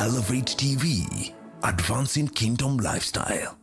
Elevate TV, advancing kingdom lifestyle.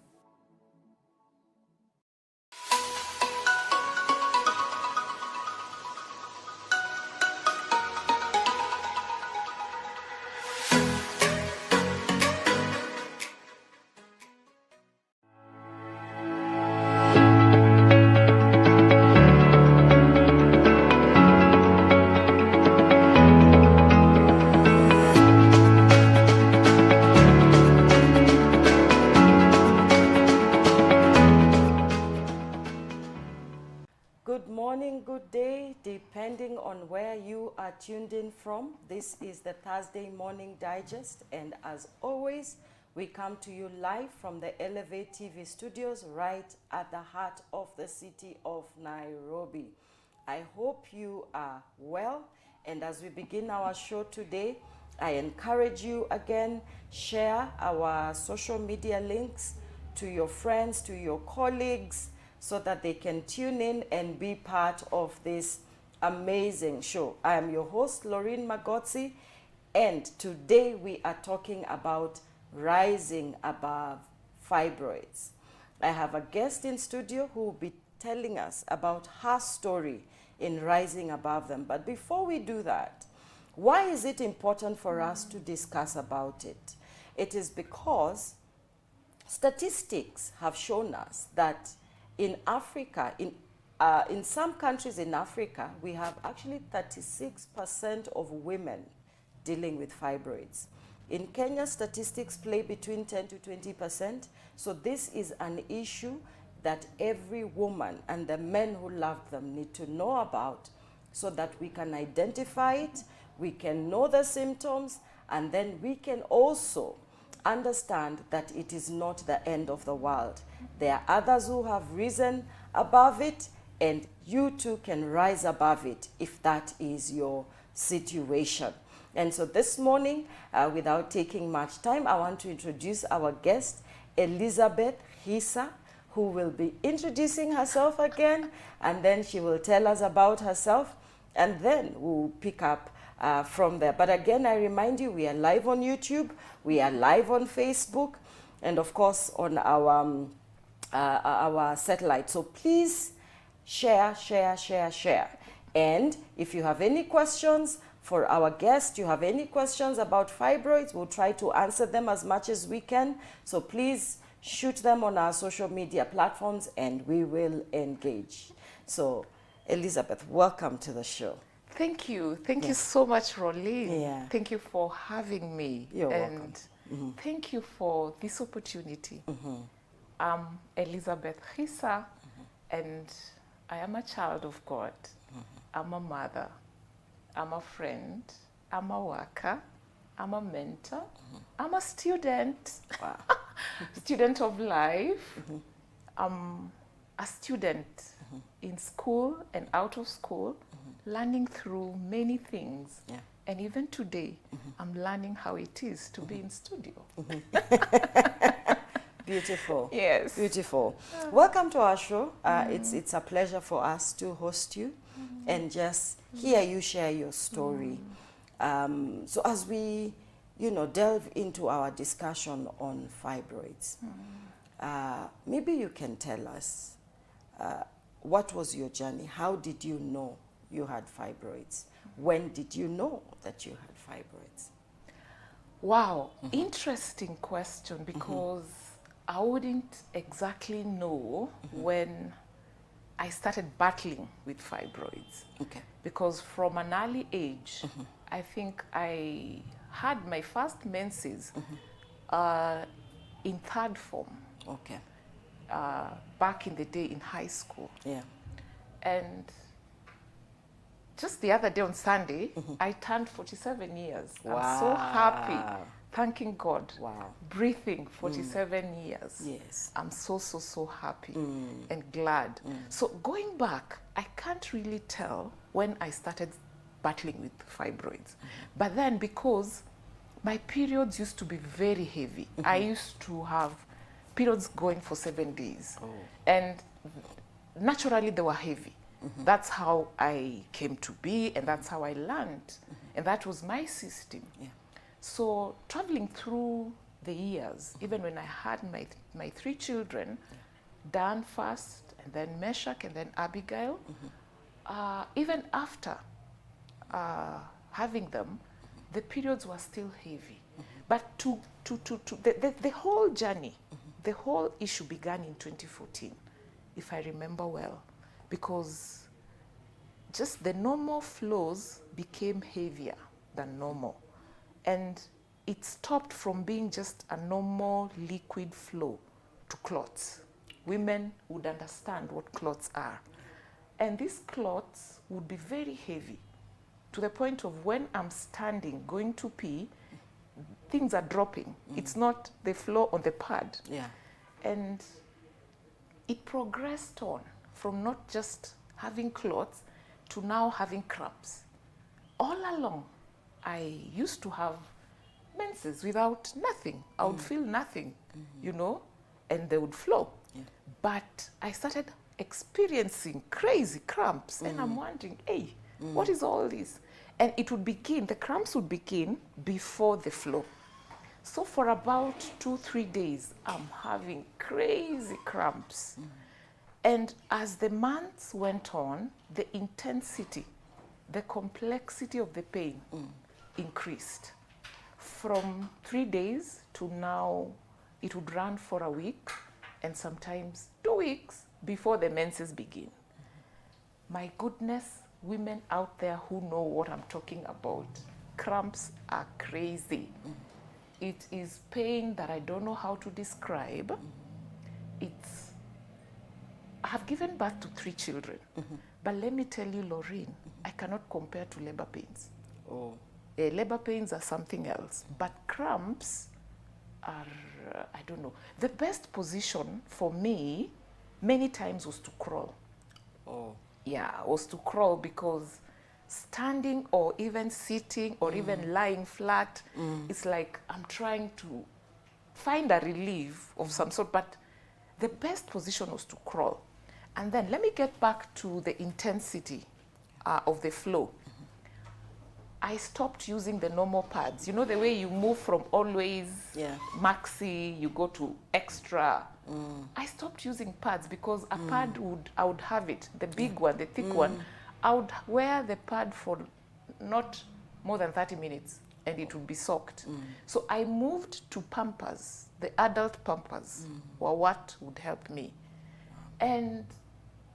Depending on where you are tuned in from, this is the Thursday Morning Digest, and as always, we come to you live from the Elevate TV studios right at the heart of the city of Nairobi. I hope you are well, and as we begin our show today, I encourage you again, share our social media links to your friends, to your colleagues, so that they can tune in and be part of this amazing show. I am your host, Laureen Magotsi, and today we are talking about rising above fibroids. I have a guest in studio who will be telling us about her story in rising above them. But before we do that, why is it important for us to discuss about it? It is because statistics have shown us that in Africa, in some countries in Africa, we have actually 36% of women dealing with fibroids. In Kenya, statistics play between 10 to 20%. So this is an issue that every woman and the men who love them need to know about, so that we can identify it, we can know the symptoms, and then we can also understand that it is not the end of the world. There are others who have risen above it, and you too can rise above it if that is your situation. And so this morning, without taking much time, I want to introduce our guest, Elizabeth Khisa, who will be introducing herself again, and then she will tell us about herself, and then we'll pick up from there. But again, I remind you, we are live on YouTube, we are live on Facebook, and of course on our satellite. So please share. And if you have any questions for our guest, you have any questions about fibroids, we'll try to answer them as much as we can. So please shoot them on our social media platforms and we will engage. So Elizabeth, welcome to the show. Thank you. Thank you so much, Laureen. Yeah. Thank you for having me. You're welcome. Thank you for this opportunity. I'm Elizabeth Khisa, and I am a child of God. I'm a mother. I'm a friend. I'm a worker. I'm a mentor. I'm a student. Wow. Student of life. I'm a student in school and out of school, learning through many things. Yeah. And even today, I'm learning how it is to be in studio. Beautiful. Yes. Beautiful. Welcome to our show. It's a pleasure for us to host you and just hear you share your story. So as we, delve into our discussion on fibroids, maybe you can tell us what was your journey? How did you know you had fibroids? When did you know that you had fibroids? Wow, interesting question, because I wouldn't exactly know when I started battling with fibroids. Okay. Because from an early age, I think I had my first menses in third form. Okay. Back in the day in high school. Yeah. And just the other day on Sunday, I turned 47 years. Wow. I'm so happy, thanking God. Wow. Breathing 47 years. Yes. I'm so happy and glad. So going back, I can't really tell when I started battling with fibroids. But then, because my periods used to be very heavy, I used to have periods going for 7 days. Oh. And naturally they were heavy. That's how I came to be, and that's how I learned. And that was my system. Yeah. So traveling through the years, even when I had my 3 children, Dan first, and then Meshach, and then Abigail, even after having them, the periods were still heavy. But the whole journey, the whole issue began in 2014, if I remember well, because just the normal flows became heavier than normal. And it stopped from being just a normal liquid flow to clots. Women would understand what clots are. And these clots would be very heavy, to the point of when I'm standing, going to pee, things are dropping. It's not the flow on the pad. Yeah. And it progressed on from not just having clots to now having cramps. All along, I used to have menses without nothing. I would feel nothing, you know, and they would flow. Yeah. But I started experiencing crazy cramps, and I'm wondering, hey, what is all this? And it would begin, the cramps would begin before the flow. So for about 2-3 days, I'm having crazy cramps. And as the months went on, the intensity, the complexity of the pain increased. From 3 days to now, it would run for a week, and sometimes 2 weeks before the menses begin. My goodness, women out there who know what I'm talking about, cramps are crazy. It is pain that I don't know how to describe. I have given birth to 3 children, but let me tell you, Laureen, I cannot compare to labor pains. Oh. Labor pains are something else, but cramps are, I don't know. The best position for me many times was to crawl. Oh. Yeah, was to crawl, because standing or even sitting or even lying flat, it's like I'm trying to find a relief of some sort, but the best position was to crawl. And then let me get back to the intensity of the flow. I stopped using the normal pads. You know the way you move from always maxi, you go to extra. I stopped using pads because a pad I would have it, the big one, the thick one. I would wear the pad for not more than 30 minutes and it would be soaked. So I moved to Pampers. The adult Pampers were what would help me. And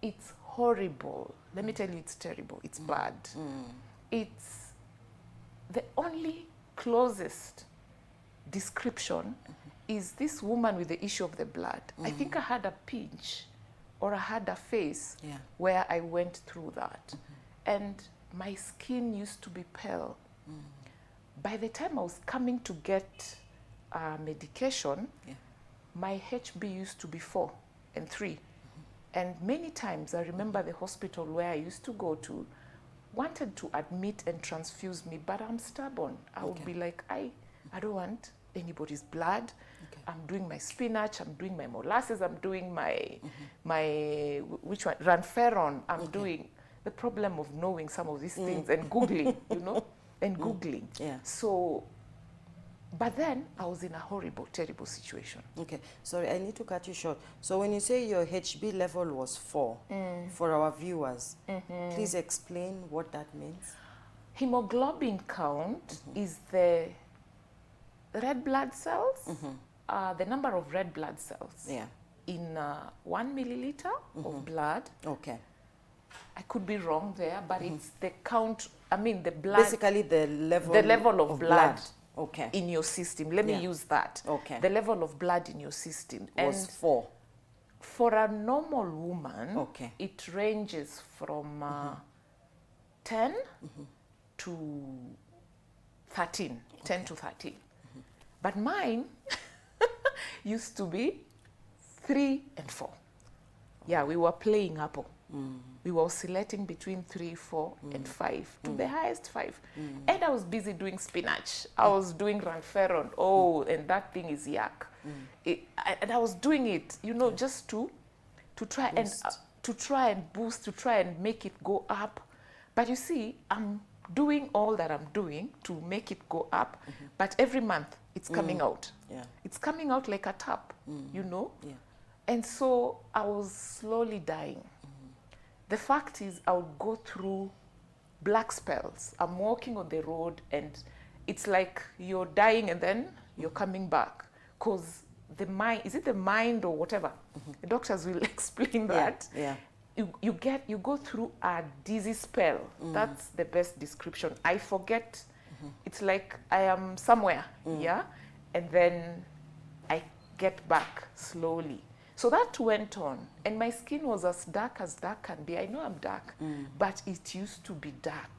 it's horrible. Let me tell you, it's terrible. It's bad. It's the only closest description is this woman with the issue of the blood. I think I had a pinch or I had a phase where I went through that. And my skin used to be pale. By the time I was coming to get medication, my HB used to be 4 and 3. And many times I remember the hospital where I used to go to wanted to admit and transfuse me, but I'm stubborn. I would be like, I don't want anybody's blood. I'm doing my spinach, I'm doing my molasses, I'm doing my which one? Ranferon. I'm doing the problem of knowing some of these things and Googling, you know, and Googling. So, but then I was in a horrible, terrible situation. Okay, sorry, I need to cut you short. So when you say your HB level was 4, for our viewers, please explain what that means. Hemoglobin count is the red blood cells, the number of red blood cells in 1 milliliter of blood. Okay. I could be wrong there, but it's the count, I mean the blood. Basically the level of blood. Okay. In your system. Let me use that. Okay. The level of blood in your system. Was 4. For a normal woman, it ranges from 10 to 13. 10 to 13. But mine used to be 3 and 4. Yeah, we were playing Apple. We were oscillating between 3, 4, and 5 to the highest 5. And I was busy doing spinach. I was doing ranferon. Oh, and that thing is yuck. And I was doing it, you know, just to try boost. And to try and boost, to try and make it go up. But you see, I'm doing all that I'm doing to make it go up, but every month it's coming out. Yeah. It's coming out like a tap, you know? Yeah. And so I was slowly dying. The fact is, I would go through black spells. I'm walking on the road and it's like you're dying and then you're coming back. Because the mind, is it the mind or whatever? The doctors will explain that. Yeah. You go through a dizzy spell. That's the best description. I forget. It's like I am somewhere, yeah? And then I get back slowly. So that went on, and my skin was as dark can be. I know I'm dark, but it used to be dark.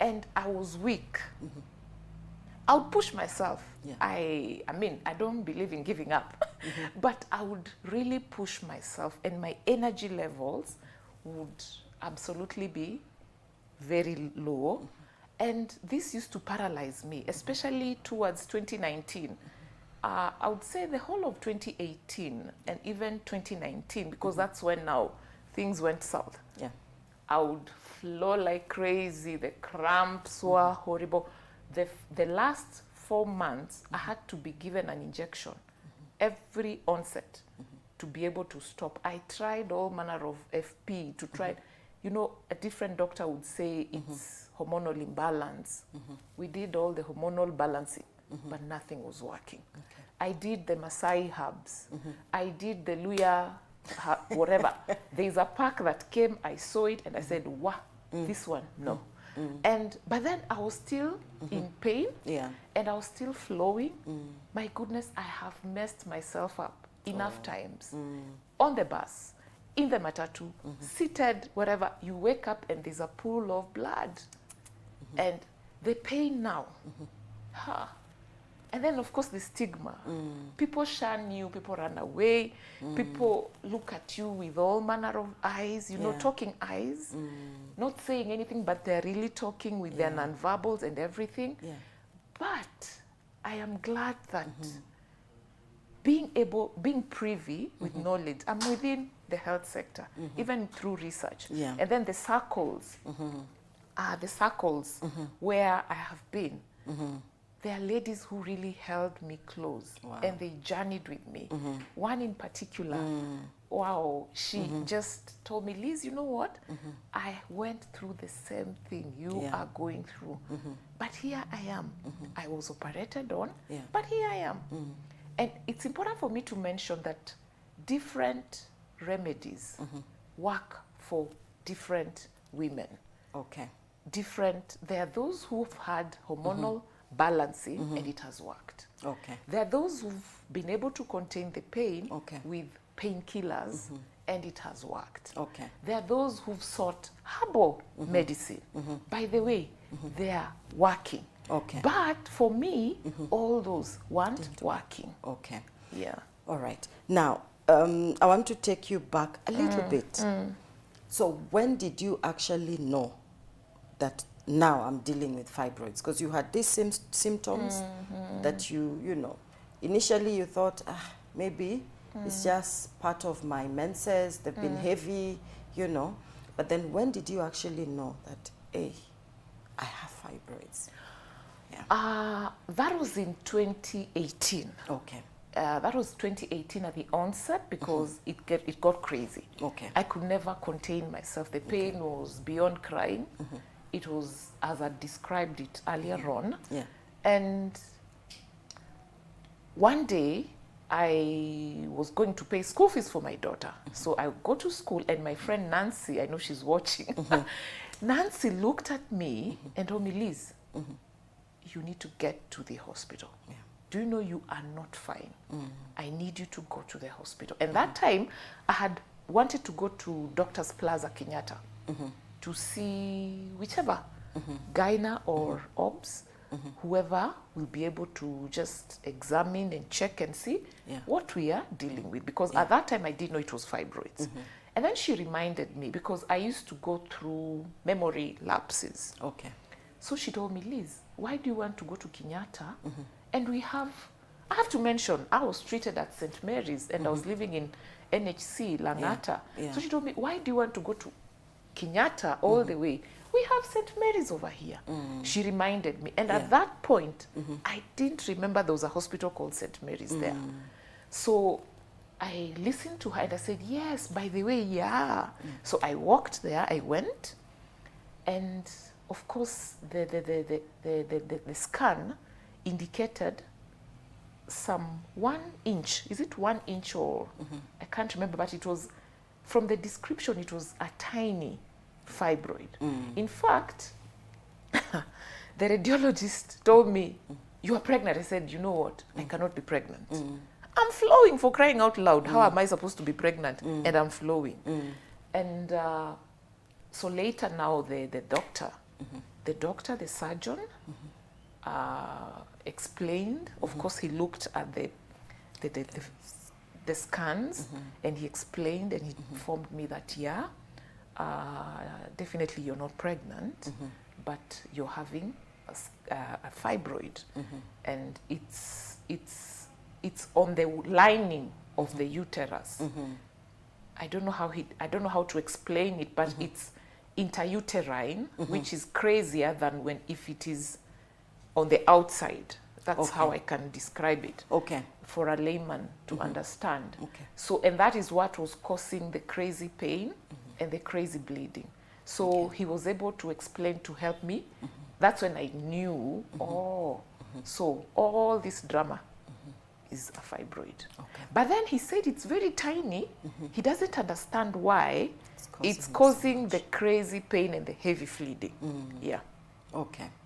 And I was weak. I would push myself. Yeah. I mean, I don't believe in giving up, but I would really push myself, and my energy levels would absolutely be very low. And this used to paralyze me, especially towards 2019. I would say the whole of 2018 and even 2019, because that's when now things went south. Yeah. I would flow like crazy. The cramps were horrible. The last 4 months, I had to be given an injection every onset to be able to stop. I tried all manner of FP to try. You know, a different doctor would say it's hormonal imbalance. We did all the hormonal balancing, but nothing was working. Okay. I did the Maasai herbs. I did the Luya, whatever. There's a pack that came, I saw it, and I said, wow, this one, no. But then I was still in pain, and I was still flowing. My goodness, I have messed myself up enough times. On the bus, in the matatu, seated wherever, you wake up and there's a pool of blood. And the pain now. And then, of course, the stigma. People shun you, people run away, people look at you with all manner of eyes, you know, talking eyes, not saying anything, but they're really talking with their nonverbals and everything. But I am glad that being privy with knowledge, I'm within the health sector, even through research. And then the circles, where I have been, there are ladies who really held me close, and they journeyed with me. One in particular, wow, she just told me, Liz, you know what? I went through the same thing you are going through, but here I am. I was operated on, but here I am. And it's important for me to mention that different remedies work for different women. Okay. There are those who've had hormonal balancing and it has worked. Okay. There are those who've been able to contain the pain with painkillers and it has worked. Okay. There are those who've sought herbal medicine. By the way, they are working. Okay. But for me, all those weren't working. Okay. Yeah. All right. Now, I want to take you back a little bit. So when did you actually know that now I'm dealing with fibroids? Because you had these symptoms that you know, initially you thought, maybe it's just part of my menses, they've been heavy, you know. But then when did you actually know that, hey, I have fibroids? That was in 2018. Okay. That was 2018 at the onset because it got crazy. Okay. I could never contain myself. The pain was beyond crying. It was as I described it earlier on. Yeah. And one day I was going to pay school fees for my daughter. So I go to school and my friend Nancy, I know she's watching, Nancy looked at me and told me, Liz, you need to get to the hospital. Yeah. Do you know you are not fine? I need you to go to the hospital. And that time, I had wanted to go to Doctor's Plaza, Kenyatta, to see whichever, gyna or OBS, whoever will be able to just examine and check and see what we are dealing with. Because at that time, I didn't know it was fibroids. And then she reminded me, because I used to go through memory lapses. Okay. So she told me, Liz, why do you want to go to Kenyatta? And I have to mention, I was treated at St. Mary's and I was living in NHC, Langata. So she told me, why do you want to go to Kenyatta all the way. We have St. Mary's over here. She reminded me. And at that point, I didn't remember there was a hospital called St. Mary's there. So I listened to her and I said, yes, by the way, yeah. So I walked there, I went, and of course the scan indicated some 1 inch. Is it 1 inch or I can't remember, but it was, from the description, it was a tiny fibroid. In fact, the radiologist told me, you are pregnant. I said, you know what? I cannot be pregnant. I'm flowing, for crying out loud. How am I supposed to be pregnant? And I'm flowing. And so later now, the doctor, the surgeon, explained. Of course, he looked at the scans, and he explained, and he informed me that, yeah, definitely you're not pregnant, but you're having a fibroid, and it's on the lining of the uterus. I don't know how to explain it, but it's intrauterine, which is crazier than if it is on the outside. That's how I can describe it. For a layman to understand. So, and that is what was causing the crazy pain and the crazy bleeding. So he was able to explain, to help me. That's when I knew, so all this drama is a fibroid. But then he said it's very tiny. He doesn't understand why it's causing the crazy pain and the heavy bleeding. Yeah.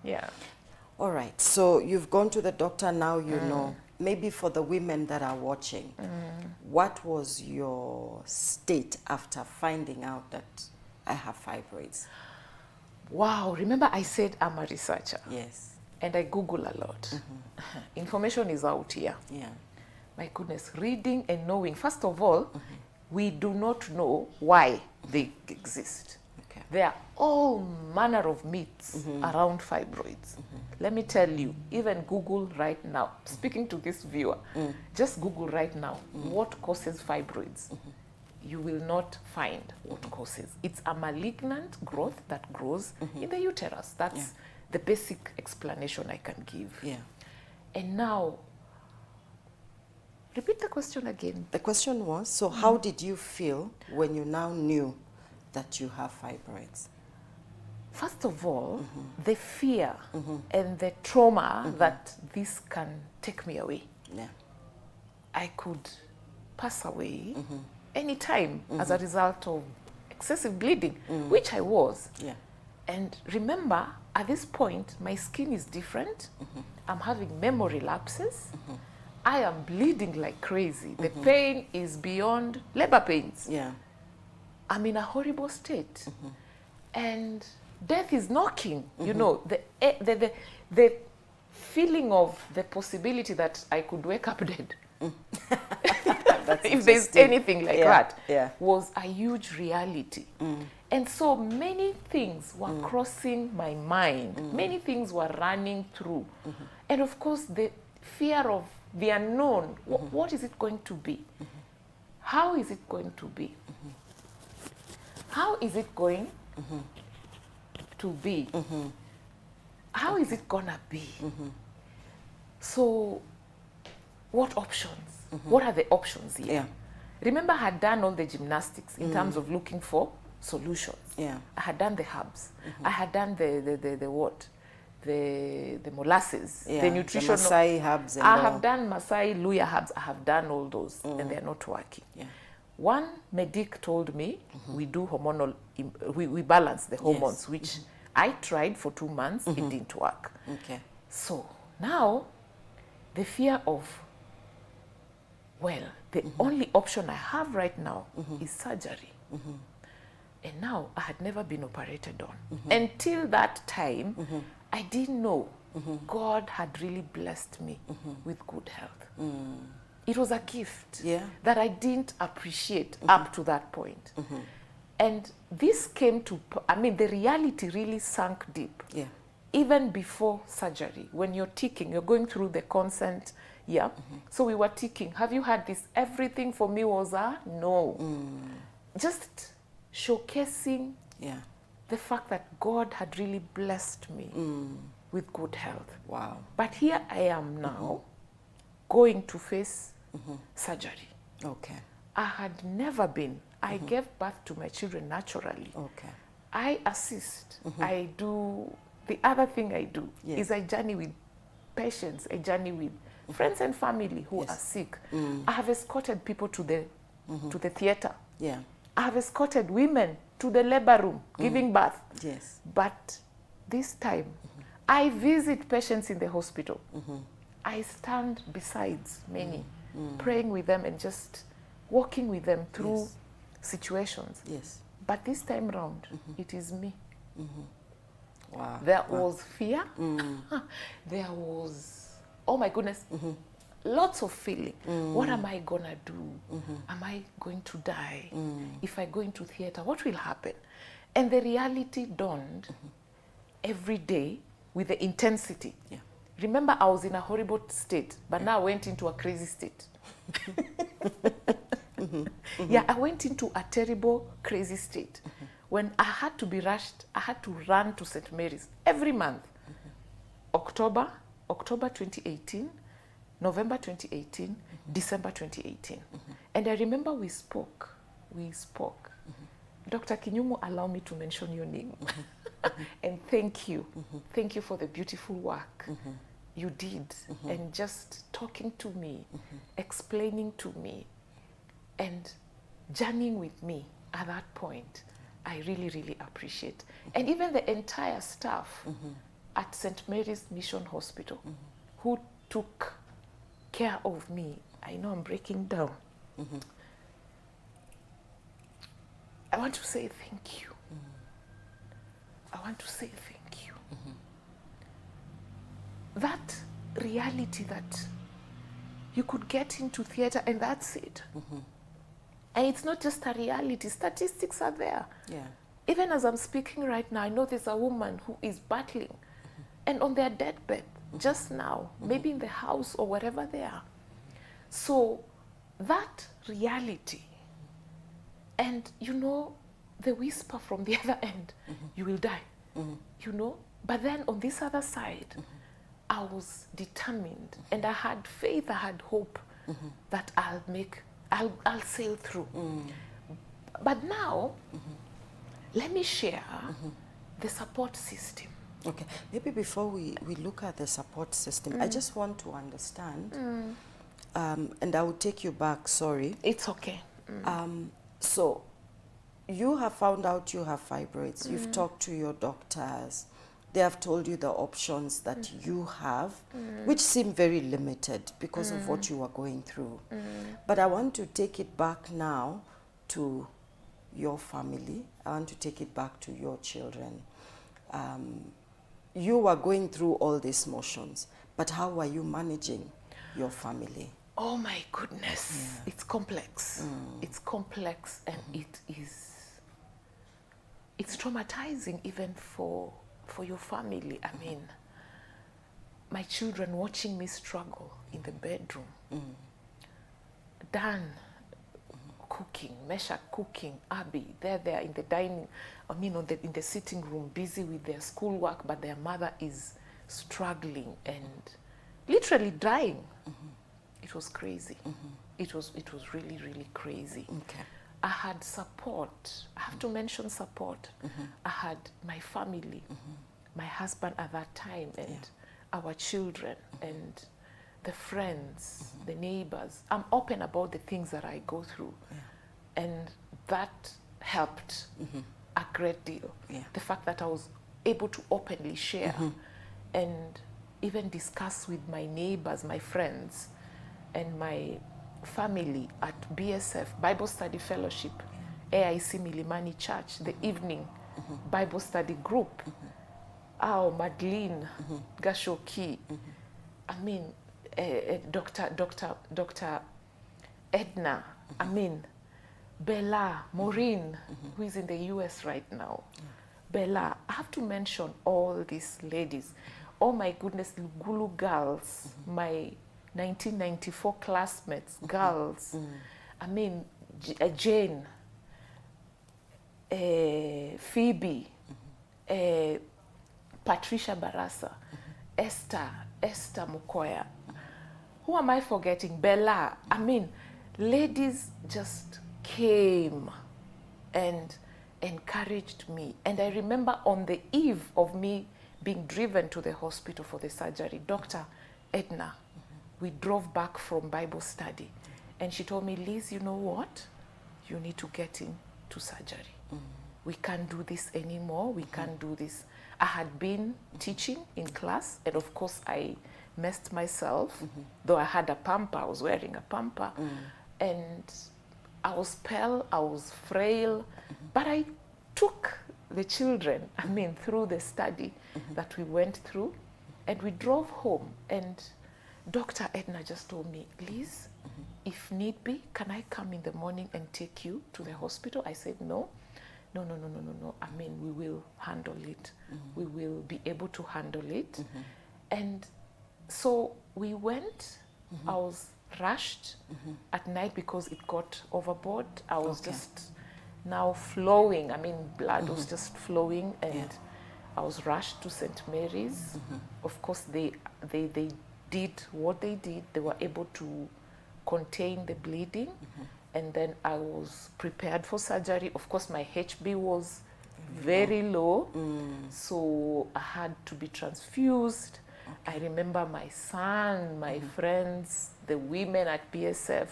Yeah. All right. So you've gone to the doctor now, you know. Maybe for the women that are watching, what was your state after finding out that I have fibroids? Wow. Remember I said I'm a researcher. Yes. And I Google a lot. Information is out here. Yeah. My goodness, reading and knowing. First of all, we do not know why they exist. There are all manner of myths around fibroids. Let me tell you, even Google right now, speaking to this viewer, just Google right now, what causes fibroids? You will not find what causes. It's a malignant growth that grows in the uterus. That's the basic explanation I can give. Yeah. And now, repeat the question again. The question was, so how did you feel when you now knew that you have fibroids? First of all, the fear and the trauma that this can take me away. Yeah. I could pass away anytime as a result of excessive bleeding, which I was. Yeah. And remember, at this point, my skin is different. I'm having memory lapses. I am bleeding like crazy. The pain is beyond labor pains. Yeah. I'm in a horrible state. And death is knocking. You know, the feeling of the possibility that I could wake up dead. If there's anything like that, was a huge reality. And so many things were crossing my mind. Many things were running through. And of course, the fear of the unknown. What is it going to be? How is it going to be? How is it going to be? How is it gonna be? So, what options? What are the options here? Yeah. Remember, I had done all the gymnastics in terms of looking for solutions. Yeah. I had done the herbs. I had done the what? The molasses, the nutritional. The Maasai herbs and I have done Maasai Luya herbs. I have done all those, and they're not working. Yeah. One medic told me we do hormonal, we balance the hormones, which I tried for 2 months. It didn't work. Okay. So now, the fear of, well, the only option I have right now is surgery. And now I had never been operated on. Until that time, I didn't know God had really blessed me with good health. It was a gift that I didn't appreciate up to that point. And this came to, I mean, the reality really sunk deep. Yeah. Even before surgery, when you're ticking, you're going through the consent, So we were ticking. Have you had this? Everything for me was a no. Just showcasing Yeah. The fact that God had really blessed me with good health. Wow. But here I am now going to face surgery. Okay. I had never been. I gave birth to my children naturally. Okay. I assist. I do, the other thing I do Yes. is I journey with patients, I journey with friends and family who Yes. are sick. I have escorted people to the theater. Yeah. I have escorted women to the labor room giving birth. Yes. But this time, I visit patients in the hospital. I stand beside many, praying with them and just walking with them through Yes. situations. Yes. But this time round, it is me. Wow. There was fear. There was, oh my goodness, lots of feeling. What am I gonna do? Am I going to die? If I go into theater, what will happen? And the reality dawned every day with the intensity. Yeah. Remember, I was in a horrible state, but now I went into a crazy state. Yeah, I went into a terrible, crazy state. When I had to be rushed, I had to run to St. Mary's every month. October 2018, November 2018, December 2018. And I remember we spoke. Dr. Kinyumu, allow me to mention your name. And thank you. Thank you for the beautiful work you did. And just talking to me, explaining to me, and journeying with me at that point. I really, really appreciate. And even the entire staff at St. Mary's Mission Hospital who took care of me. I know I'm breaking down. I want to say thank you. I want to say thank you. That reality that you could get into theater and that's it. And it's not just a reality. Statistics are there. Yeah. Even as I'm speaking right now, I know there's a woman who is battling and on their deathbed just now, maybe in the house or wherever they are. So that reality, and you know, the whisper from the other end, you will die, you know. But then on this other side, I was determined and I had faith, I had hope that I'll sail through. But now, let me share the support system. Okay. Maybe before we look at the support system, I just want to understand, and I will take you back, sorry. It's okay. So, you have found out you have fibroids. You've talked to your doctors. They have told you the options that you have, which seem very limited because of what you are going through. But I want to take it back now to your family. I want to take it back to your children. You are going through all these motions, but how are you managing your family? Oh my goodness, it's complex. It's complex and it's traumatizing even for your family. I mean, my children watching me struggle in the bedroom. Dan cooking, Mesha cooking, Abby, they're there in the dining, in the sitting room, busy with their schoolwork, but their mother is struggling and literally dying. It was crazy. It was really, really crazy. Okay. I had support. I have to mention support. I had my family, my husband at that time, and our children, and the friends, the neighbors. I'm open about the things that I go through. And that helped a great deal. The fact that I was able to openly share and even discuss with my neighbors, my friends, and my family at BSF, Bible Study Fellowship, AIC Milimani Church, the evening Bible study group. Madeline Gashoki. I mean, Dr. Edna. I mean, Bella, Maureen, who is in the US right now. Bella, I have to mention all these ladies. Oh my goodness, Lugulu girls, my 1994 classmates, girls. I mean, Jane, Phoebe, Patricia Barasa, Esther Mukoya. Who am I forgetting? Bella. I mean, ladies just came and encouraged me. And I remember on the eve of me being driven to the hospital for the surgery, Dr. Edna, we drove back from Bible study. And she told me, Liz, you know what? You need to get into surgery. We can't do this anymore. We can't do this. I had been teaching in class, and of course I messed myself, though I had a pamper. I was wearing a pamper. And I was pale, I was frail, but I took the children, through the study that we went through, and we drove home. And Dr. Edna just told me, Liz, if need be, can I come in the morning and take you to the hospital? I said, no. We will handle it. We will be able to handle it. And so we went. I was rushed at night because it got overboard. I was just now flowing. Blood was just flowing, and I was rushed to St. Mary's. Of course, they did what they did. They were able to contain the bleeding, and then I was prepared for surgery. Of course, my HB was very low, so I had to be transfused. I remember my son, my friends, the women at PSF.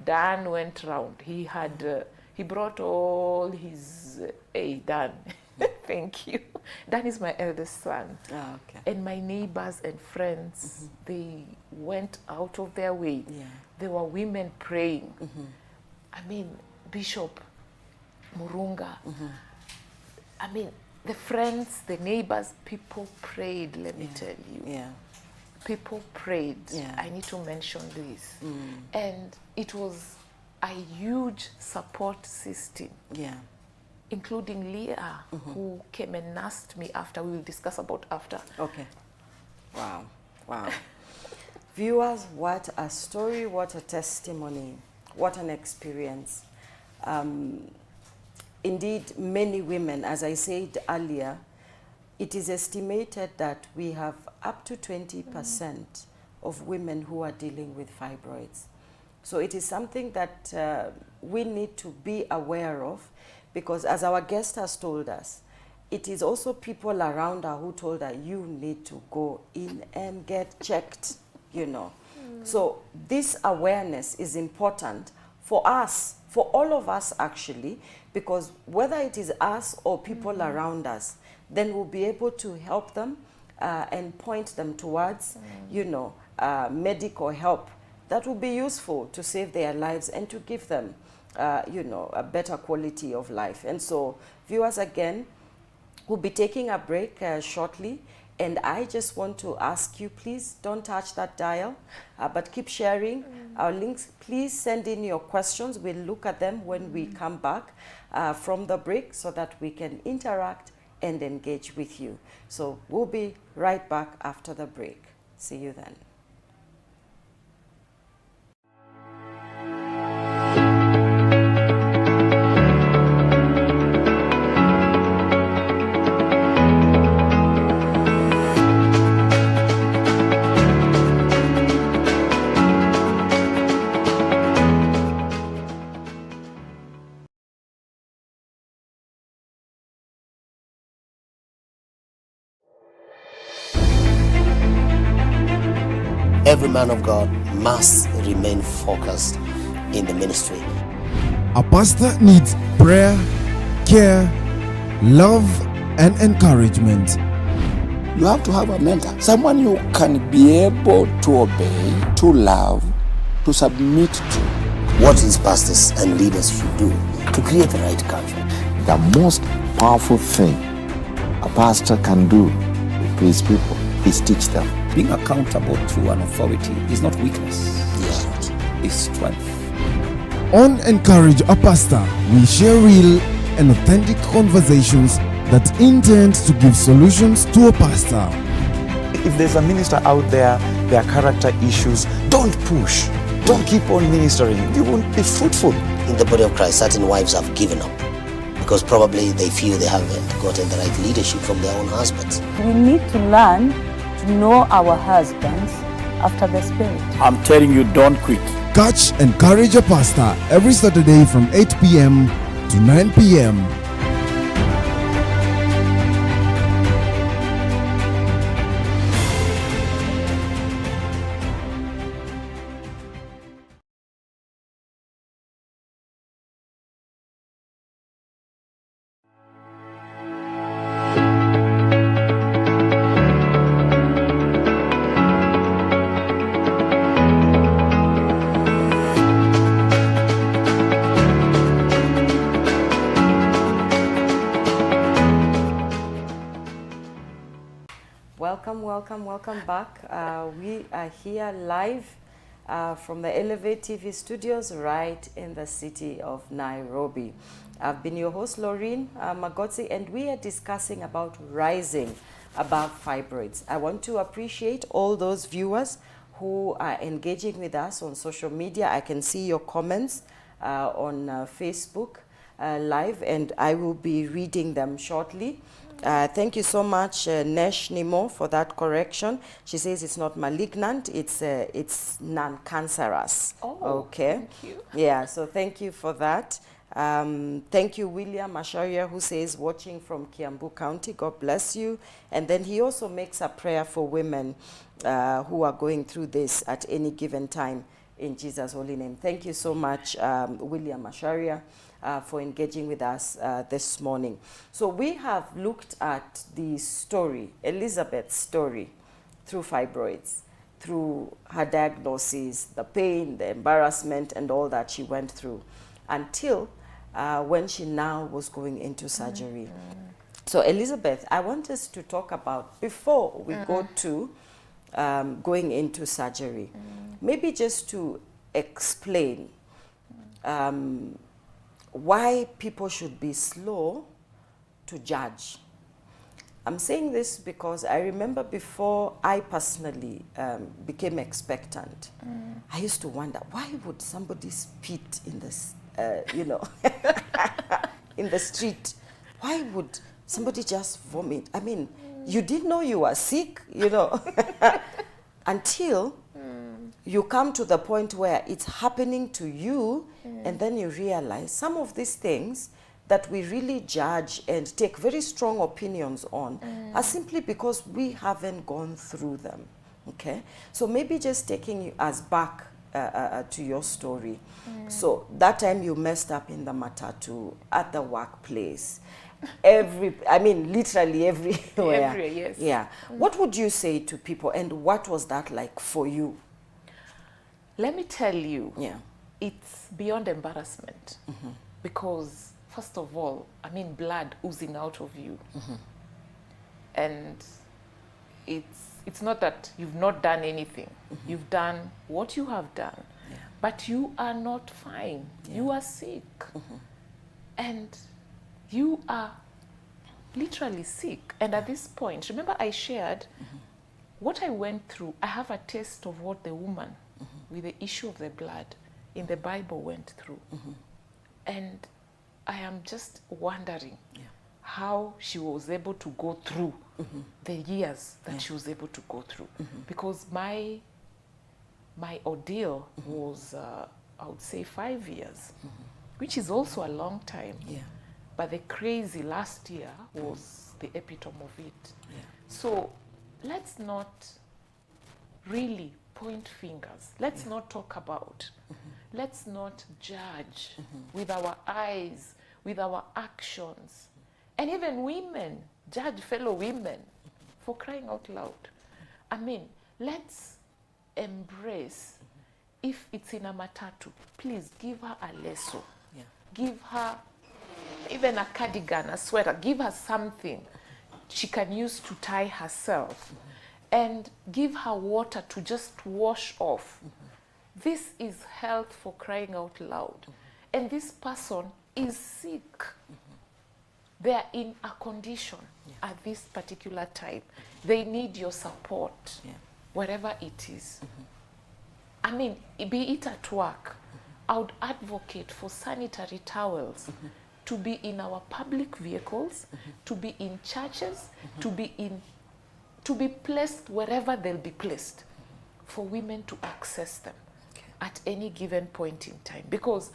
Dan went round. He had, he brought all his, hey, Dan, thank you. Dan is my eldest son. And my neighbors and friends, they went out of their way. There were women praying. Bishop Murunga. The friends, the neighbors, people prayed, let me tell you. People prayed. I need to mention this. And it was a huge support system, including Leah, who came and nursed me after. We will discuss about after. Wow. Viewers, what a story, what a testimony, what an experience. Indeed, many women, as I said earlier, it is estimated that we have up to 20% of women who are dealing with fibroids. So it is something that we need to be aware of, because as our guest has told us, it is also people around her who told her, you need to go in and get checked, So this awareness is important for us, for all of us actually, because whether it is us or people around us, then we'll be able to help them and point them towards, medical help that will be useful to save their lives and to give them, a better quality of life. And so, viewers, again, we'll be taking a break shortly. And I just want to ask you, please don't touch that dial, but keep sharing our links. Please send in your questions. We'll look at them when we come back from the break so that we can interact and engage with you. So we'll be right back after the break. See you then. Every man of God must remain focused in the ministry. A pastor needs prayer, care, love, and encouragement. You have to have a mentor, someone you can be able to obey, to love, to submit to. What these pastors and leaders should do to create the right culture. The most powerful thing a pastor can do to his people is teach them. Being accountable to an authority is not weakness, it's strength. On Encourage a Pastor, we share real and authentic conversations that intend to give solutions to a pastor. If there's a minister out there are character issues, don't push. Don't keep on ministering. You won't be fruitful. In the body of Christ, certain wives have given up because probably they feel they haven't gotten the right leadership from their own husbands. We need to learn to know our husbands after the Spirit. I'm telling you, don't quit. Catch Encourage a Pastor every Saturday from 8 p.m. to 9 p.m. Welcome back. We are here live from the Elevate TV studios right in the city of Nairobi. I've been your host, Laureen Magotsi, and we are discussing about rising above fibroids. I want to appreciate all those viewers who are engaging with us on social media. I can see your comments on Facebook live, and I will be reading them shortly. Thank you so much, Nesh Nimo, for that correction. She says it's not malignant, it's non-cancerous. Oh, okay. Thank you. Yeah, so thank you for that. Thank you, William Asharia, who says watching from Kiambu County. God bless you. And then he also makes a prayer for women who are going through this at any given time in Jesus' holy name. Thank you so much, William Asharia, for engaging with us this morning. So we have looked at the story, Elizabeth's story, through fibroids, through her diagnosis, the pain, the embarrassment, and all that she went through, until when she now was going into surgery. So Elizabeth, I want us to talk about, before we go to going into surgery, maybe just to explain why people should be slow to judge. I'm saying this because I remember before I personally became expectant, I used to wonder, why would somebody spit in this, in the street? Why would somebody just vomit? I mean, you didn't know you were sick, until you come to the point where it's happening to you, and then you realize some of these things that we really judge and take very strong opinions on are simply because we haven't gone through them. Okay, so maybe just taking us back to your story. So that time you messed up in the matatu, at the workplace, literally everywhere. Everywhere, yes. Yeah. What would you say to people, and what was that like for you? Let me tell you, Yeah. it's beyond embarrassment, because first of all, blood oozing out of you, and it's not that you've not done anything. You've done what you have done, but you are not fine. You are sick, and you are literally sick. And at this point, remember I shared what I went through. I have a taste of what the woman with the issue of the blood in the Bible went through. And I am just wondering how she was able to go through the years that she was able to go through. Because my ordeal was, I would say, 5 years, which is also a long time. But the crazy last year was the epitome of it. So let's not really point fingers. Let's not talk about. Let's not judge with our eyes, with our actions. And even women, judge fellow women, for crying out loud. Let's embrace. If it's in a matatu, please give her a leso. Give her even a cardigan, a sweater. Give her something she can use to tie herself. And give her water to just wash off. This is health, for crying out loud. And this person is sick. They are in a condition at this particular time. They need your support, wherever it is. Be it at work, I would advocate for sanitary towels to be in our public vehicles, to be in churches, to be placed wherever they'll be placed, for women to access them at any given point in time, because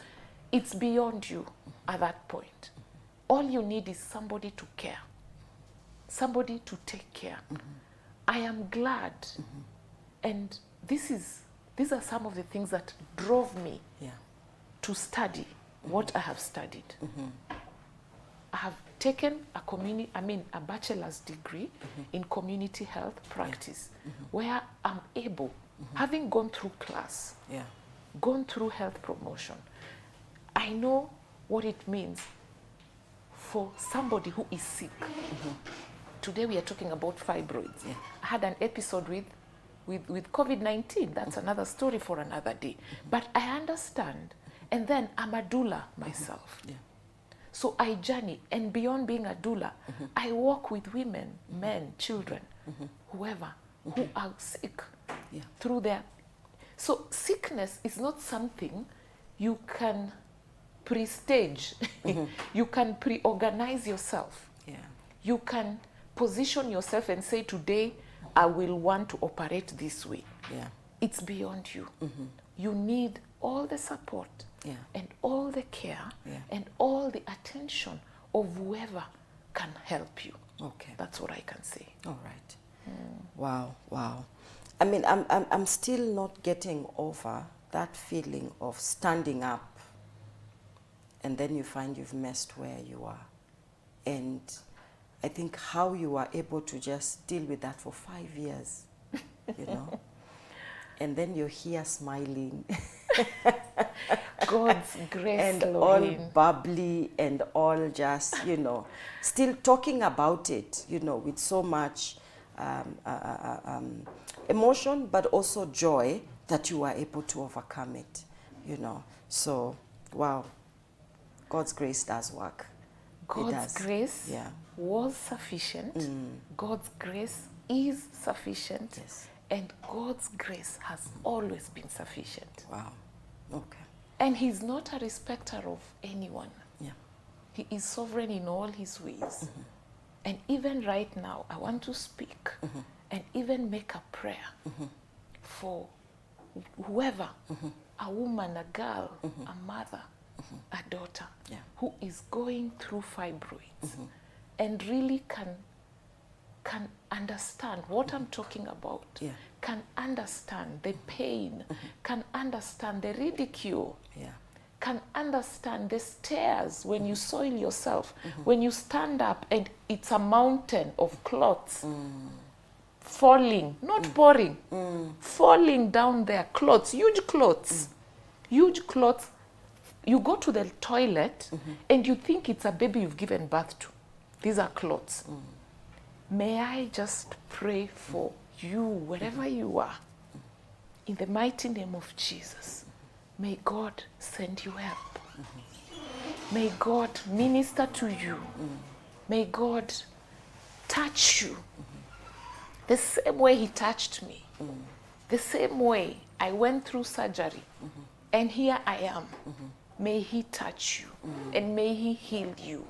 it's beyond you at that point. All you need is somebody to care, somebody to take care. I am glad, and these are some of the things that drove me to study what I have studied. I have taken a bachelor's degree in community health practice, where I'm able, having gone through class, gone through health promotion, I know what it means for somebody who is sick. Today we are talking about fibroids. I had an episode with COVID-19. That's another story for another day. But I understand. And then I'm a doula myself. So I journey, and beyond being a doula, I walk with women, men, children, whoever, who are sick through their... So sickness is not something you can pre-stage. You can pre-organize yourself. You can position yourself and say, today I will want to operate this way. It's beyond you. You need all the support and all the care and all the attention of whoever can help you. That's what I can say. All right. Wow, wow. I mean, I'm still not getting over that feeling of standing up and then you find you've messed where you are. And I think how you are able to just deal with that for 5 years, you know, and then you're here smiling. God's grace, and Laureen. all bubbly and all just, you know, still talking about it, you know, with so much emotion, but also joy that you are able to overcome it, you know. So, wow, God's grace does work. God's grace was sufficient. God's grace is sufficient. And God's grace has always been sufficient. Wow. Okay. And he's not a respecter of anyone. He is sovereign in all his ways. And even right now, I want to speak and even make a prayer for whoever, a woman, a girl, a mother, a daughter, who is going through fibroids and really can understand what I'm talking about, can understand the pain, can understand the ridicule, can understand the stairs when you soil yourself, when you stand up and it's a mountain of clots falling, not pouring, falling down there, clots, huge clots, huge clots. You go to the toilet and you think it's a baby you've given birth to. These are clots. May I just pray for you, wherever you are, in the mighty name of Jesus. May God send you help. May God minister to you. May God touch you the same way he touched me, the same way I went through surgery, and here I am. May he touch you, and may he heal you,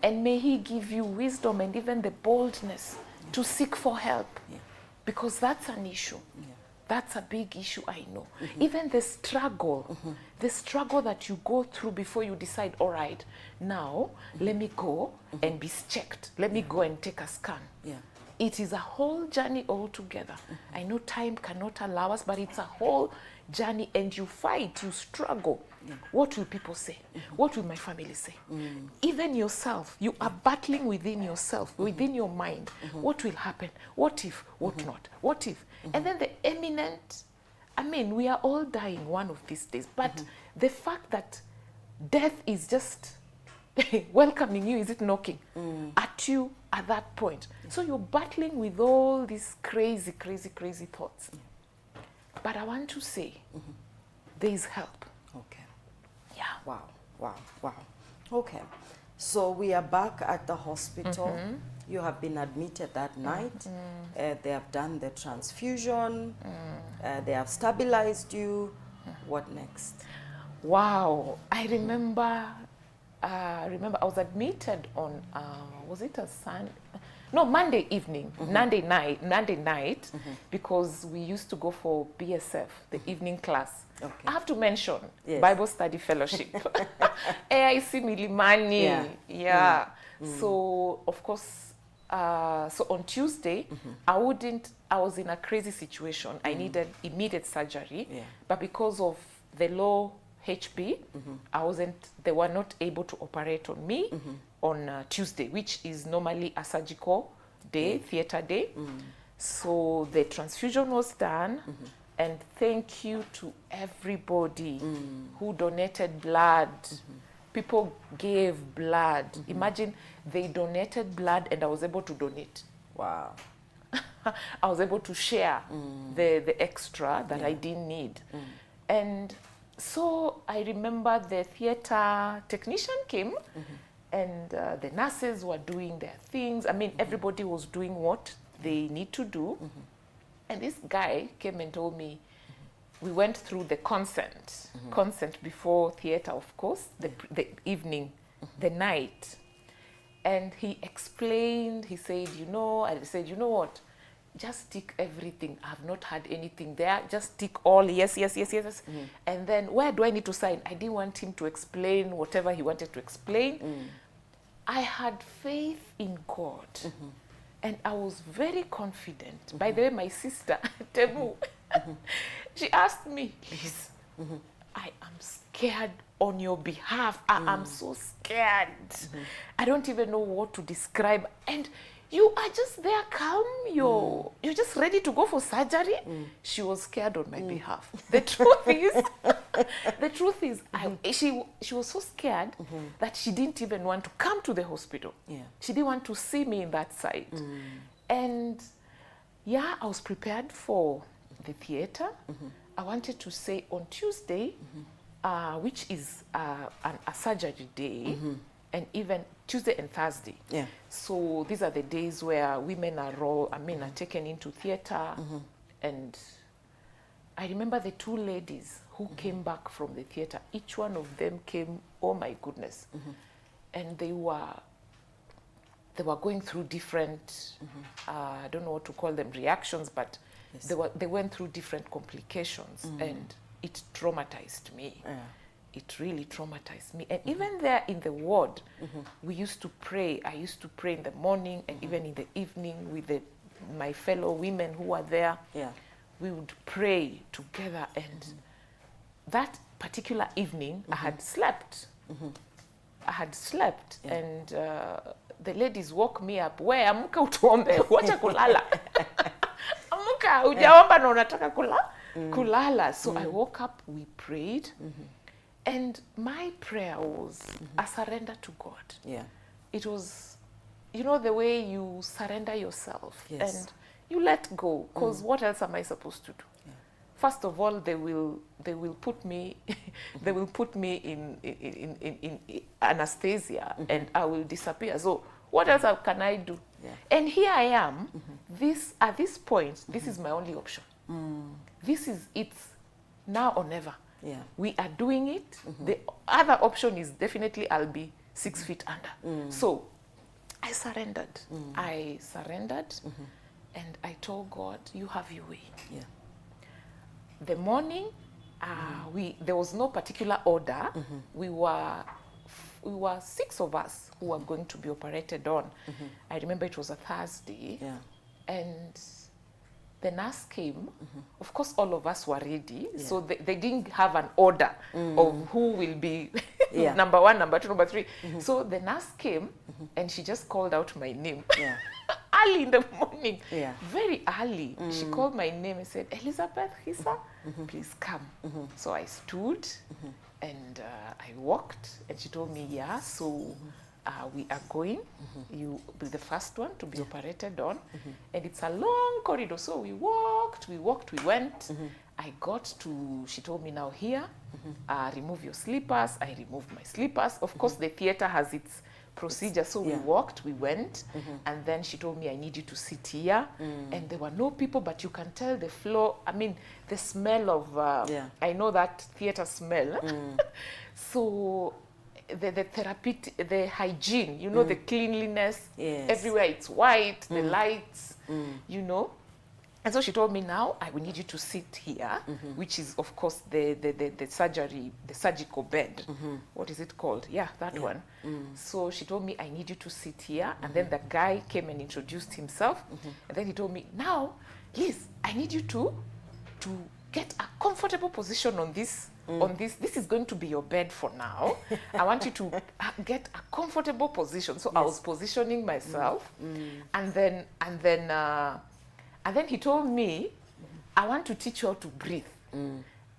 and may he give you wisdom and even the boldness to seek for help, because that's an issue. That's a big issue, I know. Even the struggle that you go through before you decide, all right, now let me go and be checked. Let me go and take a scan. It is a whole journey altogether. I know time cannot allow us, but it's a whole journey, and you fight, you struggle. What will people say? What will my family say? Even yourself, you are battling within yourself, within your mind. What will happen? What if? What not? What if? And then the imminent, I mean, we are all dying one of these days, but the fact that death is just welcoming you, is it knocking at you at that point? So you're battling with all these crazy, crazy, crazy thoughts. But I want to say, there is help. Okay. Yeah. Wow, wow, wow. Okay. So we are back at the hospital. You have been admitted that night. They have done the transfusion. They have stabilized you. What next? Wow. I remember remember I was admitted on, was it a Sunday? No, Monday evening, Monday night, because we used to go for BSF, the evening class. Okay. I have to mention Yes. Bible Study Fellowship, AIC Milimani, yeah. So of course, so on Tuesday, I was in a crazy situation. I needed immediate surgery, but because of the low HB, they were not able to operate on me on Tuesday, which is normally a surgical day, theater day. So the transfusion was done, and thank you to everybody who donated blood. People gave blood. Imagine they donated blood and I was able to donate. Wow. I was able to share the extra that I didn't need. And so I remember the theater technician came and the nurses were doing their things. I mean, everybody was doing what they need to do. And this guy came and told me, we went through the consent before theater, of course, the evening, the night. And he explained, he said, I said, you know what? Just tick everything. I've not had anything there. Just tick all yes. And then where do I need to sign? I didn't want him to explain whatever he wanted to explain. I had faith in God. And I was very confident. By the way, my sister, Temu, she asked me, Liz, I am scared on your behalf. I am so scared. I don't even know what to describe. And you are just there calm. You're just ready to go for surgery. She was scared on my behalf. The truth is, she was so scared that she didn't even want to come to the hospital. She didn't want to see me in that side. And yeah, I was prepared for the theater. I wanted to say on Tuesday, which is a surgery day, and even Tuesday and Thursday. So these are the days where women are taken into theater. And I remember the two ladies who came back from the theater. Each one of them came, oh my goodness. And they were going through different, I don't know what to call them, reactions, but they went through different complications, and it traumatized me. It really traumatized me. And even there in the ward, we used to pray. I used to pray in the morning and even in the evening with my fellow women who were there. We would pray together. And that particular evening, I had slept. And the ladies woke me up. We amka utuombe, wacha kulala. Amka, ujaomba na unataka kulala. So I woke up, we prayed. And my prayer was a surrender to God. It was, the way you surrender yourself and you let go. Because what else am I supposed to do? First of all, they will put me in anesthesia and I will disappear. So what else can I do? And here I am. At this point, this is my only option. It's now or never. We are doing it. The other option is definitely I'll be 6 feet under. So I surrendered. And I told God, you have your way. The morning, there was no particular order. We were 6 of us who were going to be operated on. I remember it was a Thursday. And the nurse came. Of course, all of us were ready. So they didn't have an order of who will be number 1, number 2, number 3. So the nurse came and she just called out my name. Early in the morning, very early. She called my name and said, Elizabeth, Khisa, please come. So I stood and I walked and she told me, so we are going. You will be the first one to be operated on. And it's a long corridor. So we walked, we went. I got to, she told me now here, remove your slippers. I removed my slippers. Of course, the theater has its procedure. So we walked, we went. And then she told me, I need you to sit here. And there were no people, but you can tell the floor, the smell of, I know that theater smell. So the therapy, the hygiene, you know, the cleanliness, Yes. everywhere it's white, the lights, you know. And so she told me, now I will need you to sit here, which is, of course, the surgical bed. What is it called? Yeah, that one. So she told me, I need you to sit here. And then the guy came and introduced himself. And then he told me, now, Liz, I need you to get a comfortable position on this. This is going to be your bed for now. I want you to get a comfortable position. So I was positioning myself. And then he told me, I want to teach you how to breathe.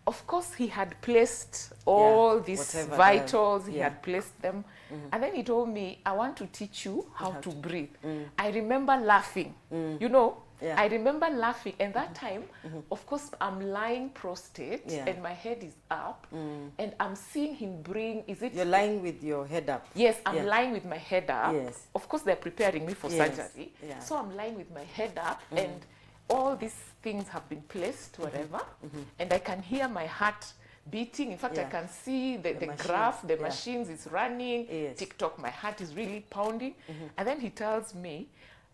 Of course, he had placed all these vitals, he had placed them. And then he told me, I want to teach you how to breathe. I remember laughing, you know. I remember laughing, and that time, of course, I'm lying prostrate, and my head is up, and I'm seeing him bring, You're lying with your head up. Yes, I'm lying with my head up. Yes. Of course, they're preparing me for surgery. Yeah. So I'm lying with my head up, and all these things have been placed, whatever, and I can hear my heart beating. In fact, I can see the graph, the machines is running, TikTok, my heart is really pounding. And then he tells me,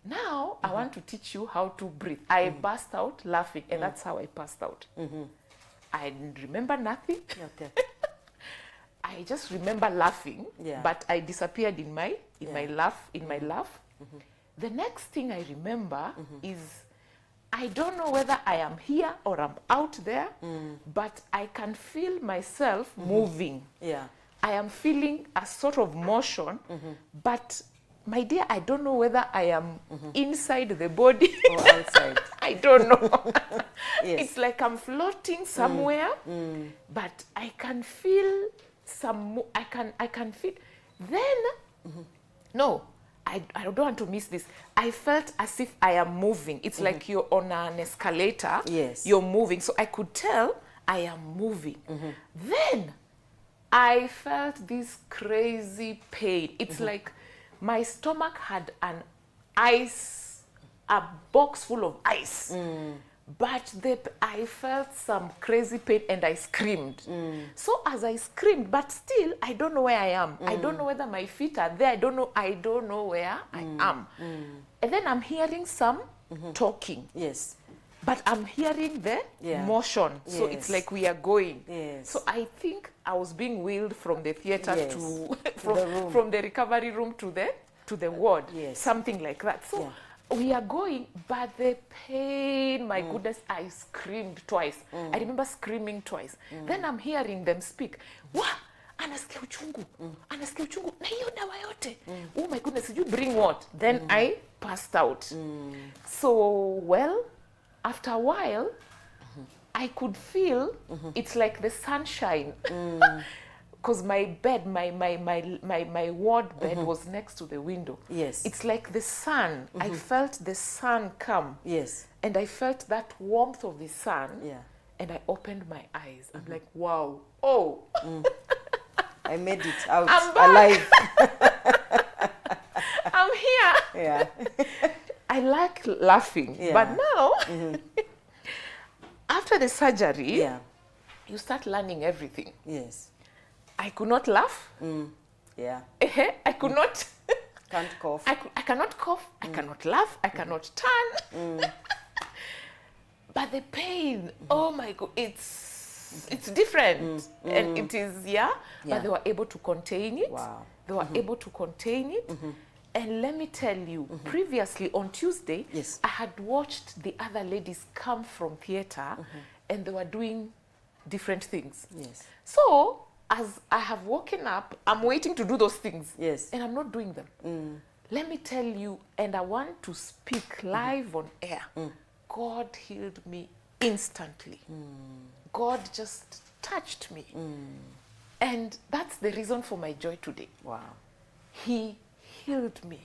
now I want to teach you how to breathe. I burst out laughing, and that's how I passed out. I remember nothing. Okay. I just remember laughing, but I disappeared in my laugh. The next thing I remember is, I don't know whether I am here or I'm out there, but I can feel myself moving. Yeah. I am feeling a sort of motion, but my dear, I don't know whether I am inside the body or outside. I don't know. Yes. It's like I'm floating somewhere, but I can feel I can feel. Then, no, I don't want to miss this. I felt as if I am moving. It's like you're on an escalator. Yes. You're moving. So I could tell I am moving. Then I felt this crazy pain. It's like my stomach had a box full of ice. But I felt some crazy pain, and I screamed. So as I screamed, but still, I don't know where I am. I don't know whether my feet are there. I don't know where I am. And then I'm hearing some talking. Yes. But I'm hearing the motion. So it's like we are going. Yes. So I think I was being wheeled from the theater to from the recovery room to the ward. Yes. Something like that. So we are going, but the pain, my goodness, I screamed twice. I remember screaming twice. Then I'm hearing them speak. Wah! Anasikia uchungu. Anasikia uchungu. Na hiyo dawa yote. Oh my goodness, did you bring what? Then I passed out. So, well, after a while, I could feel it's like the sunshine. Because my bed, my ward bed was next to the window. Yes. It's like the sun. I felt the sun come. Yes. And I felt that warmth of the sun. Yeah. And I opened my eyes. I'm like, wow. Oh. I made it out I'm back. alive. I'm here. Yeah. I like laughing. Yeah. But now, after the surgery, you start learning everything. Yes. I could not laugh. Yeah. I could not. Can't cough. I cannot cough. I cannot laugh. I cannot turn. But the pain, oh my God, it's different. And it is, but they were able to contain it. Wow. They were able to contain it. And let me tell you, previously on Tuesday, I had watched the other ladies come from theater and they were doing different things. Yes. So, as I have woken up, I'm waiting to do those things. Yes. And I'm not doing them. Let me tell you, and I want to speak live on air. God healed me instantly. God just touched me. And that's the reason for my joy today. Wow. He healed me.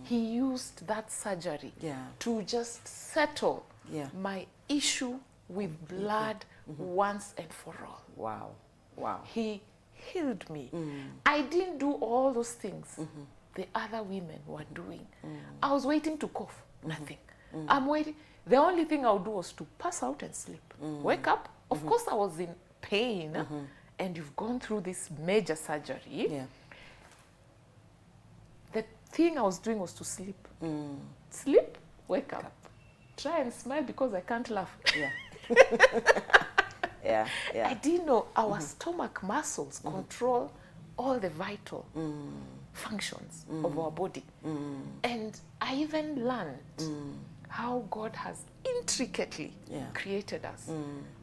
He used that surgery to just settle my issue with blood once and for all. Wow. Wow. He healed me. I didn't do all those things the other women were doing. I was waiting to cough. Nothing. I'm waiting. The only thing I would do was to pass out and sleep. Wake up. Of course, I was in pain. And you've gone through this major surgery. thing I was doing was to sleep. Sleep, wake up. Try and smile because I can't laugh. Yeah. Yeah, yeah. I didn't know our stomach muscles control all the vital functions of our body. And I even learned how God has intricately created us.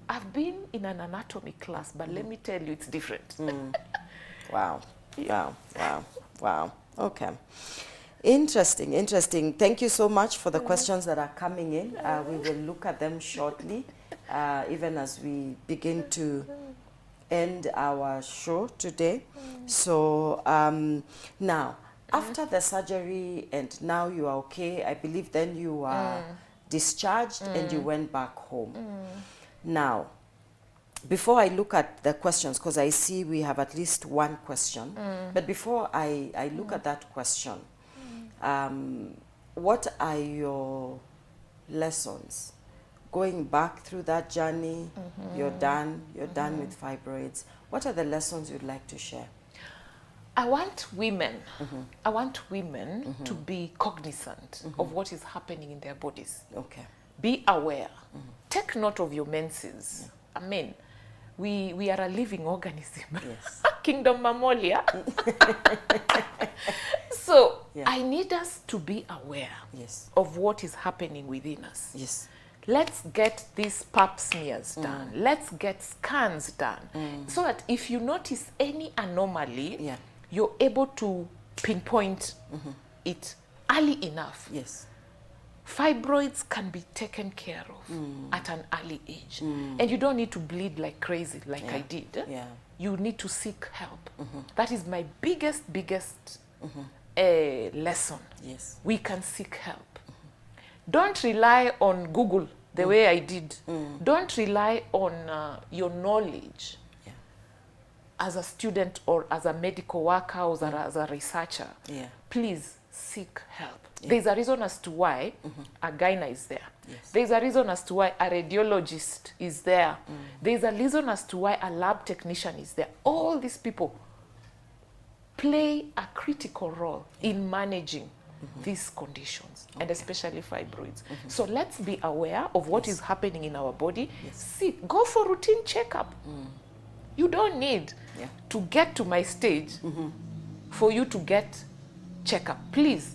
I've been in an anatomy class, but let me tell you, it's different. Wow. Wow. Wow. Wow. Okay. Interesting, interesting. Thank you so much for the questions that are coming in. We will look at them shortly, even as we begin to end our show today. So now, after the surgery and now you are okay, I believe then you are discharged and you went back home. Now, before I look at the questions, because I see we have at least one question, but before I look at that question, what are your lessons going back through that journey? You're done with fibroids. What are the lessons you'd like to share? I want women to be cognizant of what is happening in their bodies. Okay. Be aware. Take note of your menses. I mean, we are a living organism. Yes. Kingdom mammalia. So I need us to be aware of what is happening within us. Yes. Let's get these pap smears done. Let's get scans done. So that if you notice any anomaly, you're able to pinpoint it early enough. Yes. Fibroids can be taken care of at an early age. And you don't need to bleed like crazy like I did. Yeah. You need to seek help. That is my biggest lesson. Yes. We can seek help. Don't rely on Google the way I did. Don't rely on your knowledge as a student or as a medical worker or as a researcher. Please seek help. There's a reason as to why a gyna is there. There's a reason as to why a radiologist is there. There's a reason as to why a lab technician is there. All these people play a critical role in managing these conditions, and especially fibroids. So let's be aware of what is happening in our body. Go for routine checkup. You don't need to get to my stage for you to get checkup. Please,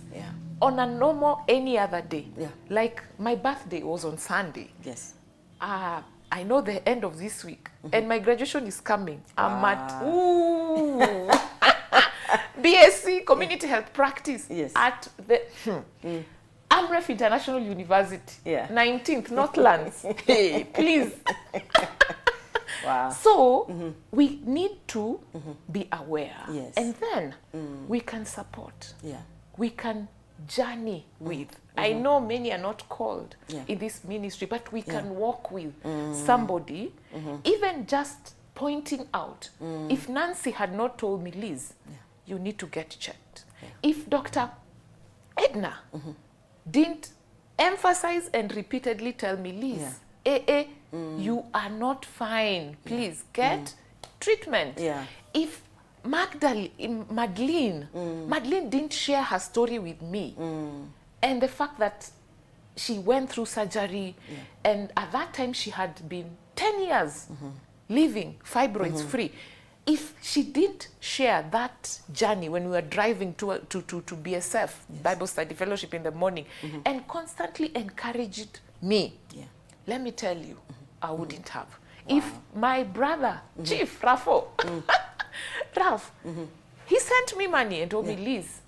on a normal any other day, like my birthday was on Sunday. Yes. I know the end of this week, and my graduation is coming. I'm at BSc Community Health Practice at the Amref International University, 19th Northlands. Hey, please. Wow. So we need to be aware, and then we can support. We can journey with. I know many are not called in this ministry, but we can walk with somebody, even just pointing out. If Nancy had not told me, Liz, you need to get checked. If Dr. Edna didn't emphasize and repeatedly tell me, Liz, you are not fine. Please get treatment. If Madeline didn't share her story with me, and the fact that she went through surgery, and at that time she had been 10 years living fibroids free. If she didn't share that journey when we were driving to BSF, Bible Study Fellowship in the morning, and constantly encouraged me, let me tell you, I wouldn't have. If my brother, Chief Rafo, Raf, he sent me money and told me, Liz,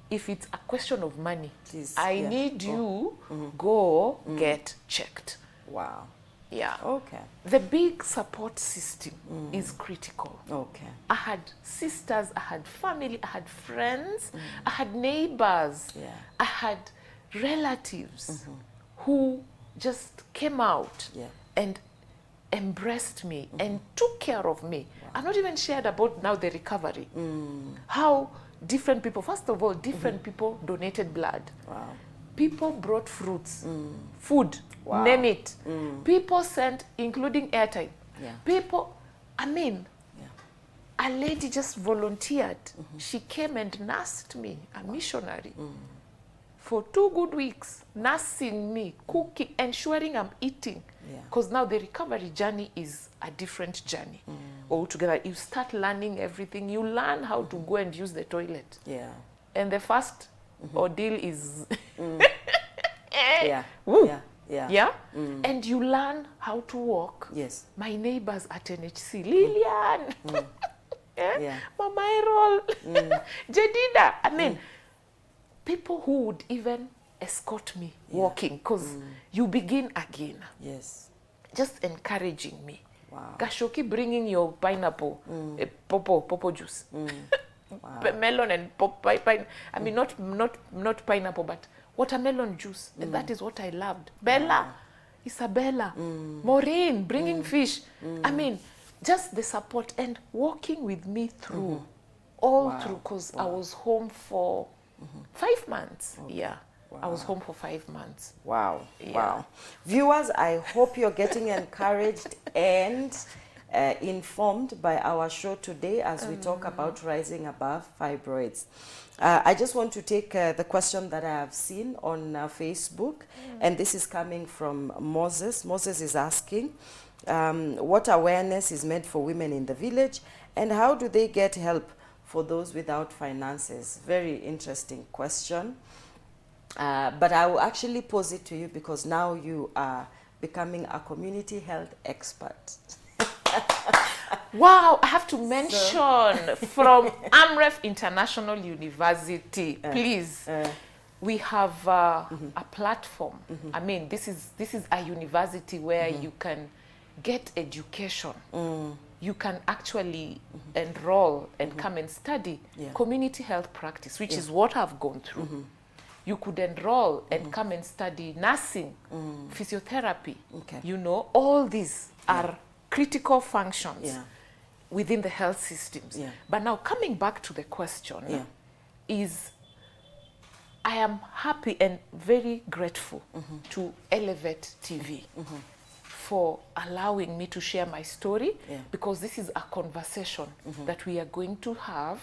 if it's a question of money, please, I need you go get checked. Wow. Yeah. Okay. The big support system is critical. Okay. I had sisters, I had family, I had friends, I had neighbors, I had relatives who just came out and embraced me and took care of me. I'm not even shared about now the recovery. How different people, first of all, different people donated blood. Wow. People brought fruits, food, name it. People sent, including airtime. People, I mean, a lady just volunteered. She came and nursed me, a missionary, for 2 good weeks, nursing me, cooking, ensuring I'm eating. Because now the recovery journey is a different journey altogether. You start learning everything. You learn how to go and use the toilet. And the first ordeal is... Woo. And you learn how to walk. My neighbors at NHC, Lillian, Mama Errol, Jedida. I mean, people who would even escort me walking, because you begin again. Just encouraging me. Gashoki bringing your pineapple, popo juice, melon and I mean not pineapple, but watermelon juice, and that is what I loved. Bella, Isabella, Laureen bringing fish. I mean, just the support and walking with me through, all through, because I was home for 5 months. I was home for 5 months. Wow. Viewers, I hope you're getting encouraged and informed by our show today as we talk about rising above fibroids. I just want to take the question that I have seen on Facebook, and this is coming from Moses. Moses is asking, what awareness is meant for women in the village, and how do they get help for those without finances? Very interesting question. But I will actually pose it to you because now you are becoming a community health expert. Wow, I have to mention from Amref International University, please. We have a platform. I mean, this is a university where you can get education. You can actually enroll and come and study community health practice, which is what I've gone through. You could enroll and come and study nursing, physiotherapy. You know, all these are critical functions within the health systems. But now coming back to the question is, I am happy and very grateful to Elevate TV for allowing me to share my story, because this is a conversation that we are going to have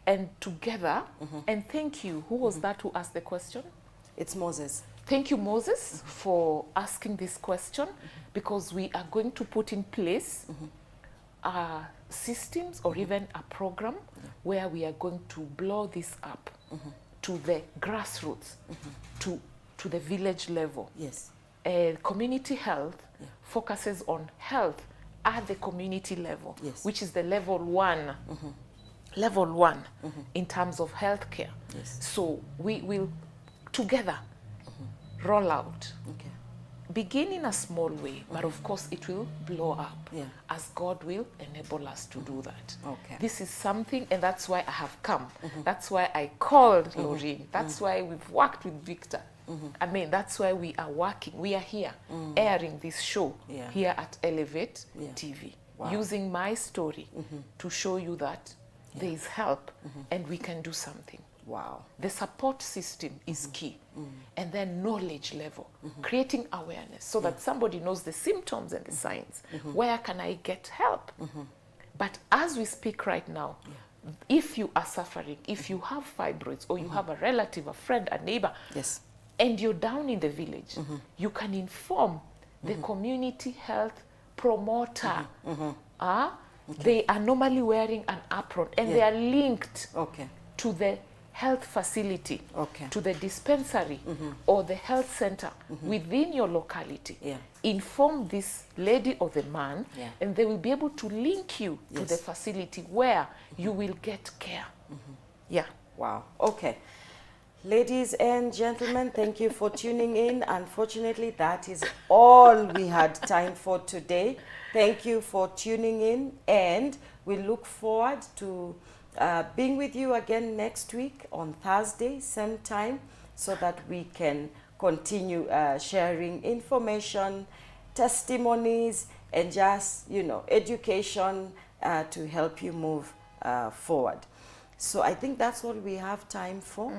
and together. And thank you. Who was that who asked the question? It's Moses. Thank you, Moses, for asking this question, because we are going to put in place systems or even a program where we are going to blow this up to the grassroots, to the village level. Community health focuses on health at the community level, which is the level one in terms of healthcare. So we will together roll out, begin in a small way, but of course it will blow up as God will enable us to do that. This is something, and that's why I have come. That's why I called Laureen. That's why we've worked with Victor. I mean, that's why we are working. We are here airing this show here at Elevate TV, using my story to show you that there is help and we can do something. The support system is key. And then knowledge level, creating awareness so that somebody knows the symptoms and the signs. Where can I get help? But as we speak right now, if you are suffering, if you have fibroids, or you have a relative, a friend, a neighbor, and you're down in the village, you can inform the community health promoter. They are normally wearing an apron, and they are linked to the health facility, to the dispensary or the health center within your locality. Inform this lady or the man, and they will be able to link you to the facility where you will get care. Ladies and gentlemen, thank you for tuning in. Unfortunately, that is all we had time for today. Thank you for tuning in, and we look forward to being with you again next week on Thursday, same time, so that we can continue sharing information, testimonies, and just, education to help you move forward. So I think that's what we have time for.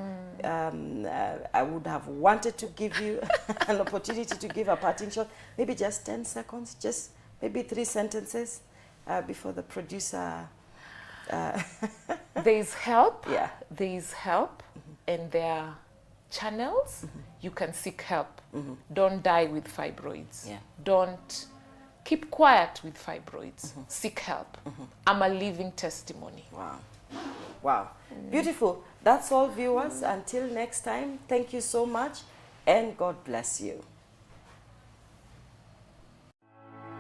I would have wanted to give you an opportunity to give a parting shot, maybe just 10 seconds, just maybe 3 sentences before the producer There is help. Yeah. There is help, and there are channels. You can seek help. Don't die with fibroids. Yeah. Don't keep quiet with fibroids. Seek help. I'm a living testimony. Wow. Wow. Beautiful. That's all, viewers. Until next time, thank you so much, and God bless you.